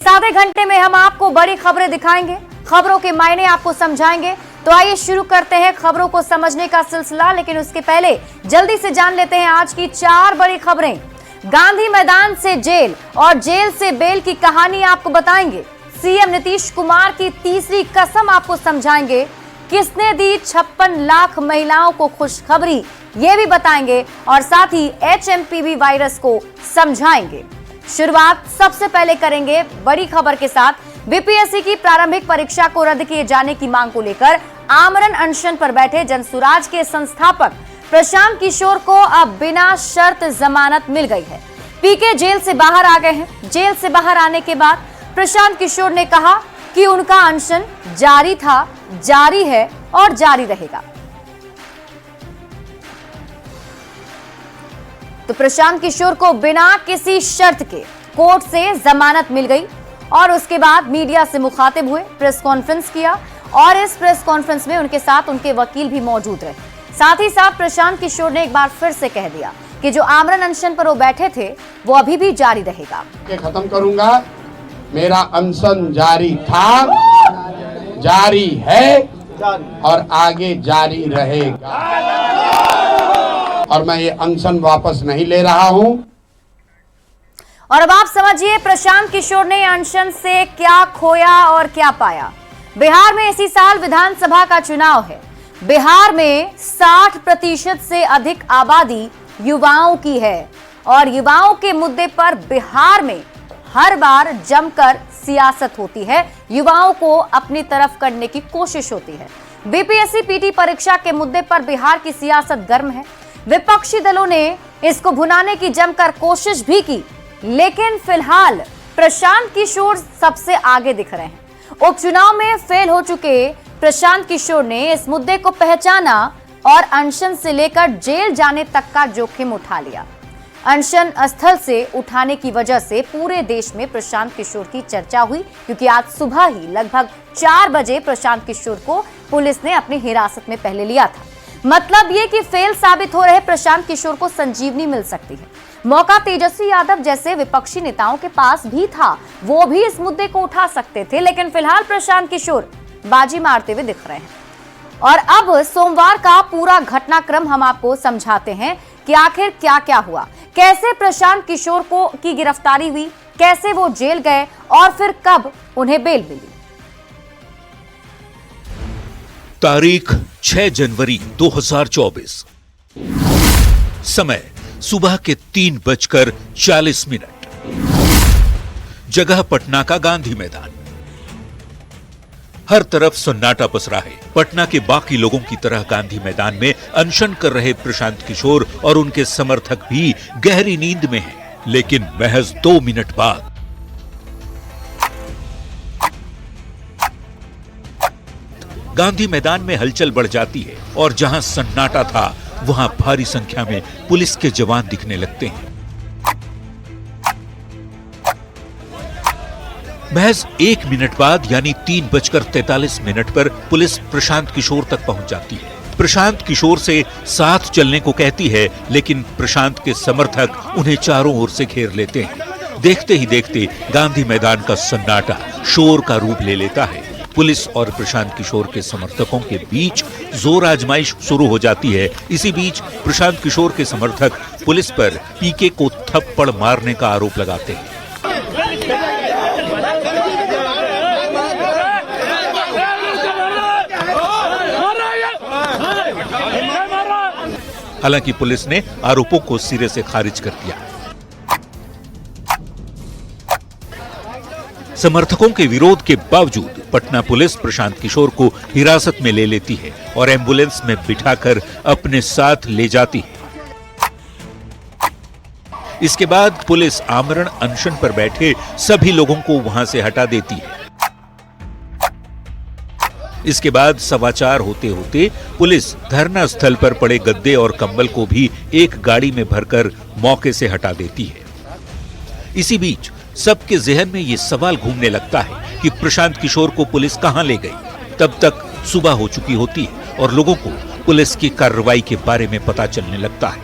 आधे घंटे में हम आपको बड़ी खबरें दिखाएंगे, खबरों के मायने आपको समझाएंगे। तो आइए शुरू करते हैं खबरों को समझने का सिलसिला। लेकिन उसके पहले जल्दी से जान लेते हैं आज की 4 बड़ी खबरें। गांधी मैदान से जेल और जेल से बेल की कहानी आपको बताएंगे। सीएम नीतीश कुमार की तीसरी कसम आपको समझाएंगे। किसने दी 56 लाख महिलाओं को खुशखबरी, ये भी बताएंगे। और साथ ही HMPV वायरस को समझाएंगे। शुरुआत सबसे पहले करेंगे बड़ी खबर के साथ। बीपीएससी की प्रारंभिक परीक्षा को रद्द किए जाने की मांग को लेकर आमरण अनशन पर बैठे जनसुराज के संस्थापक प्रशांत किशोर को अब बिना शर्त जमानत मिल गई है। पीके जेल से बाहर आ गए हैं। जेल से बाहर आने के बाद प्रशांत किशोर ने कहा कि उनका अनशन जारी था, जारी है और जारी रहेगा। तो प्रशांत किशोर को बिना किसी शर्त के कोर्ट से जमानत मिल गई और उसके बाद मीडिया से मुखातिब हुए, प्रेस कॉन्फ्रेंस किया और इस प्रेस कॉन्फ्रेंस में उनके साथ उनके वकील भी मौजूद रहे। साथ ही साथ प्रशांत किशोर ने एक बार फिर से कह दिया कि जो आमरण अनशन पर वो बैठे थे वो अभी भी जारी रहेगा। खत्म करूंगा, मेरा अनशन जारी था, जारी है और आगे जारी रहेगा और मैं ये अनशन वापस नहीं ले रहा हूं। और अब आप समझिए प्रशांत किशोर ने अनशन से क्या खोया और क्या पाया। बिहार में इसी साल विधानसभा का चुनाव है। बिहार में 60% से अधिक आबादी युवाओं की है और युवाओं के मुद्दे पर बिहार में हर बार जमकर सियासत होती है। युवाओं को अपनी तरफ करने की कोशिश होती है। बीपीएससी पीटी परीक्षा के मुद्दे पर बिहार की सियासत गर्म है। विपक्षी दलों ने इसको भुनाने की जमकर कोशिश भी की, लेकिन फिलहाल प्रशांत किशोर सबसे आगे दिख रहे हैं। उपचुनाव में फेल हो चुके प्रशांत किशोर ने इस मुद्दे को पहचाना और अनशन से लेकर जेल जाने तक का जोखिम उठा लिया। अनशन स्थल से उठाने की वजह से पूरे देश में प्रशांत किशोर की चर्चा हुई, क्योंकि आज सुबह ही लगभग 4 बजे प्रशांत किशोर को पुलिस ने अपनी हिरासत में पहले लिया था। मतलब ये कि फेल साबित हो रहे प्रशांत किशोर को संजीवनी मिल सकती है। मौका तेजस्वी यादव जैसे विपक्षी नेताओं के पास भी था, वो भी इस मुद्दे को उठा सकते थे, लेकिन फिलहाल प्रशांत किशोर बाजी मारते हुए दिख रहे हैं। और अब सोमवार का पूरा घटनाक्रम हम आपको समझाते हैं कि आखिर क्या क्या हुआ, कैसे प्रशांत किशोर को की गिरफ्तारी हुई, कैसे वो जेल गए और फिर कब उन्हें बेल मिली। तारीख 6 जनवरी 2024, समय सुबह के 3:40, जगह पटना का गांधी मैदान। हर तरफ सन्नाटा पसरा है। पटना के बाकी लोगों की तरह गांधी मैदान में अनशन कर रहे प्रशांत किशोर और उनके समर्थक भी गहरी नींद में हैं। लेकिन महज 2 मिनट बाद गांधी मैदान में हलचल बढ़ जाती है और जहां सन्नाटा था वहां भारी संख्या में पुलिस के जवान दिखने लगते हैं। महज 1 मिनट बाद यानी 3:43 पर पुलिस प्रशांत किशोर तक पहुंच जाती है। प्रशांत किशोर से साथ चलने को कहती है, लेकिन प्रशांत के समर्थक उन्हें चारों ओर से घेर लेते हैं। देखते ही देखते गांधी मैदान का सन्नाटा शोर का रूप ले लेता है। पुलिस और प्रशांत किशोर के समर्थकों के बीच जोर आजमाइश शुरू हो जाती है। इसी बीच प्रशांत किशोर के समर्थक पुलिस पर पीके को थप्पड़ मारने का आरोप लगाते हैं। हालांकि पुलिस ने आरोपों को सिरे से खारिज कर दिया। समर्थकों के विरोध के बावजूद पटना पुलिस प्रशांत किशोर को हिरासत में ले लेती है और एम्बुलेंस में बिठाकर अपने साथ ले जाती है। इसके बाद पुलिस आमरण अनशन पर बैठे सभी लोगों को वहां से हटा देती है। इसके बाद 4:15 होते होते पुलिस धरना स्थल पर पड़े गद्दे और कंबल को भी एक गाड़ी में भरकर मौके से हटा देती है। इसी बीच सबके जहन में यह सवाल घूमने लगता है कि प्रशांत किशोर को पुलिस कहां ले गई। तब तक सुबह हो चुकी होती है और लोगों को पुलिस की कार्रवाई के बारे में पता चलने लगता है।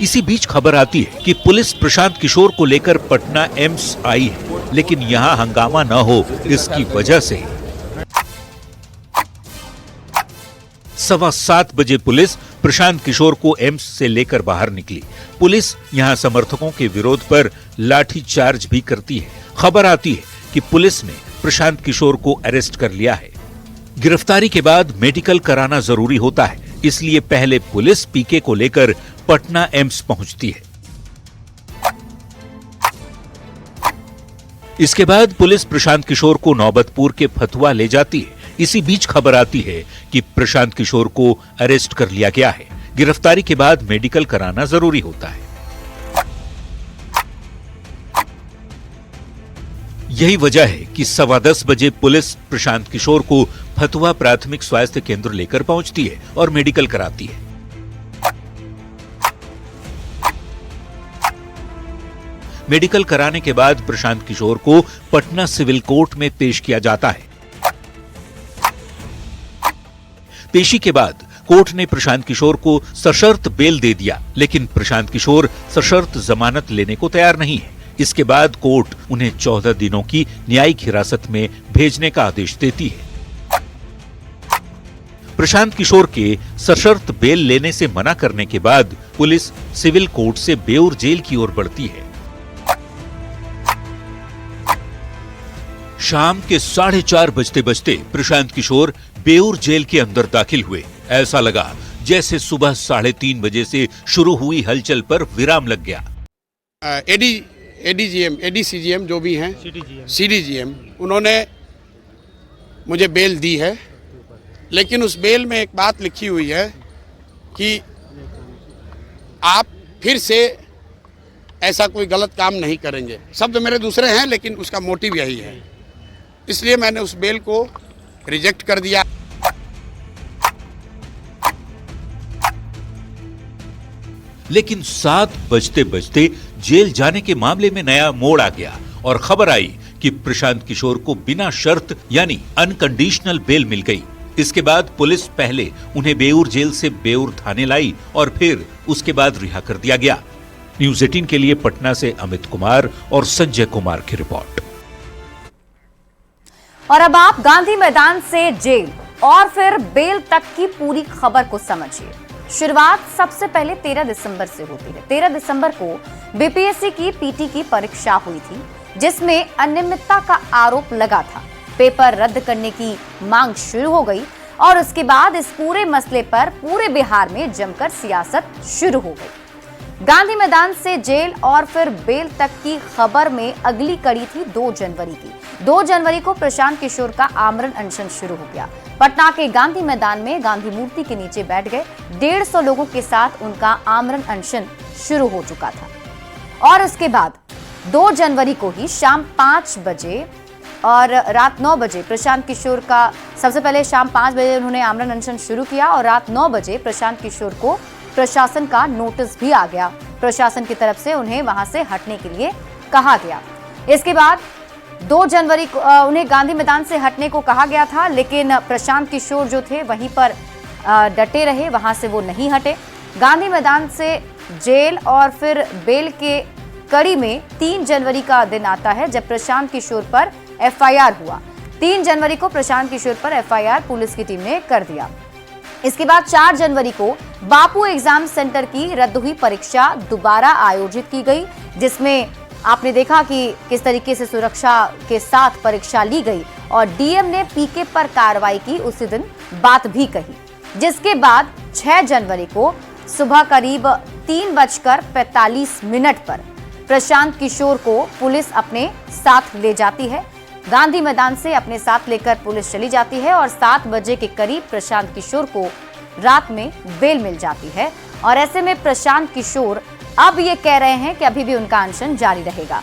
इसी बीच खबर आती है कि पुलिस प्रशांत किशोर को लेकर पटना एम्स आई है, लेकिन यहाँ हंगामा न हो इसकी वजह से 7:15 बजे पुलिस प्रशांत किशोर को एम्स से लेकर बाहर निकली। पुलिस यहां समर्थकों के विरोध पर लाठीचार्ज भी करती है। खबर आती है कि पुलिस ने प्रशांत किशोर को अरेस्ट कर लिया है। गिरफ्तारी के बाद मेडिकल कराना जरूरी होता है, इसलिए पहले पुलिस पीके को लेकर पटना एम्स पहुंचती है। इसके बाद पुलिस प्रशांत किशोर को नौबतपुर के फतुआ ले जाती है। इसी बीच खबर आती है कि प्रशांत किशोर को अरेस्ट कर लिया गया है। गिरफ्तारी के बाद मेडिकल कराना जरूरी होता है। यही वजह है कि 10:15 बजे पुलिस प्रशांत किशोर को फतुआ प्राथमिक स्वास्थ्य केंद्र लेकर पहुंचती है और मेडिकल कराती है। मेडिकल कराने के बाद प्रशांत किशोर को पटना सिविल कोर्ट में पेश किया जाता है। पेशी के बाद कोर्ट ने प्रशांत किशोर को सशर्त बेल दे दिया, लेकिन प्रशांत किशोर सशर्त जमानत लेने को तैयार नहीं है। इसके बाद कोर्ट उन्हें 14 दिनों की न्यायिक हिरासत में भेजने का आदेश देती है। प्रशांत किशोर के सशर्त बेल लेने से मना करने के बाद पुलिस सिविल कोर्ट से बेउर जेल की ओर बढ़ती है। शाम के 4:30 बजते प्रशांत किशोर बेउर जेल के अंदर दाखिल हुए। ऐसा लगा जैसे सुबह 3:30 बजे से शुरू हुई हलचल पर विराम लग गया। एडीसीजीएम जो भी हैं, सीडीजीएम, उन्होंने मुझे बेल दी है, लेकिन उस बेल में एक बात लिखी हुई है कि आप फिर से ऐसा कोई गलत काम नहीं करेंगे। शब्द मेरे दूसरे हैं, लेकिन उसका मोटिव यही है, इसलिए मैंने उस बेल को रिजेक्ट कर दिया। लेकिन 7 बजते जेल जाने के मामले में नया मोड़ आ गया और खबर आई कि प्रशांत किशोर को बिना शर्त यानी अनकंडीशनल बेल मिल गई। इसके बाद पुलिस पहले उन्हें बेउर जेल से बेउर थाने लाई और फिर उसके बाद रिहा कर दिया गया। न्यूज़ 18 के लिए पटना से अमित कुमार और संजय कुमार की रिपोर्ट। और अब आप गांधी मैदान से जेल और फिर बेल तक की पूरी खबर को समझिए। शुरुआत सबसे पहले 13 दिसंबर से होती है। 13 दिसंबर को बीपीएससी की पीटी की परीक्षा हुई थी, जिसमें अनियमितता का आरोप लगा था। पेपर रद्द करने की मांग शुरू हो गई और उसके बाद इस पूरे मसले पर पूरे बिहार में जमकर सियासत शुरू हो गई। गांधी मैदान से जेल और फिर बेल तक की खबर में अगली कड़ी थी 2 जनवरी की। 2 जनवरी को प्रशांत किशोर का आमरण अनशन शुरू हो गया। पटना के गांधी मैदान में गांधी मूर्ति के नीचे बैठ गए 150 लोगों के साथ उनका आमरण अनशन शुरू हो चुका था। और उसके बाद 2 जनवरी को ही शाम 5 बजे और रात 9 बजे प्रशांत किशोर का, सबसे पहले शाम 5 बजे उन्होंने आमरण अनशन शुरू किया और रात 9 बजे प्रशांत किशोर को प्रशासन का नोटिस भी आ गया। प्रशासन की तरफ से उन्हें वहां से हटने के लिए कहा गया। इसके बाद 2 जनवरी को उन्हें गांधी मैदान से हटने को कहा गया था, लेकिन प्रशांत किशोर जो थे वहीं पर डटे रहे, वहां से वो नहीं हटे। गांधी मैदान से जेल और फिर बेल के कड़ी में 3 जनवरी का दिन आता है जब प्रशांत किशोर पर एफआईआर हुआ। 3 जनवरी को प्रशांत किशोर पर एफआईआर पुलिस की टीम ने कर दिया। इसके बाद 4 जनवरी को बापू एग्जाम सेंटर की रद्द हुई परीक्षा दोबारा आयोजित की गई, जिसमें आपने देखा कि किस तरीके से सुरक्षा के साथ परीक्षा ली गई और डीएम ने पीके पर कार्रवाई की उसी दिन बात भी कही। जिसके बाद 6 जनवरी को सुबह करीब 3:45 पर प्रशांत किशोर को पुलिस अपने साथ ले जाती है। गांधी मैदान से अपने साथ लेकर पुलिस चली जाती है और 7 बजे के करीब प्रशांत किशोर को रात में बेल मिल जाती है। और ऐसे में प्रशांत किशोर अब ये कह रहे हैं कि अभी भी उनका अनशन जारी रहेगा।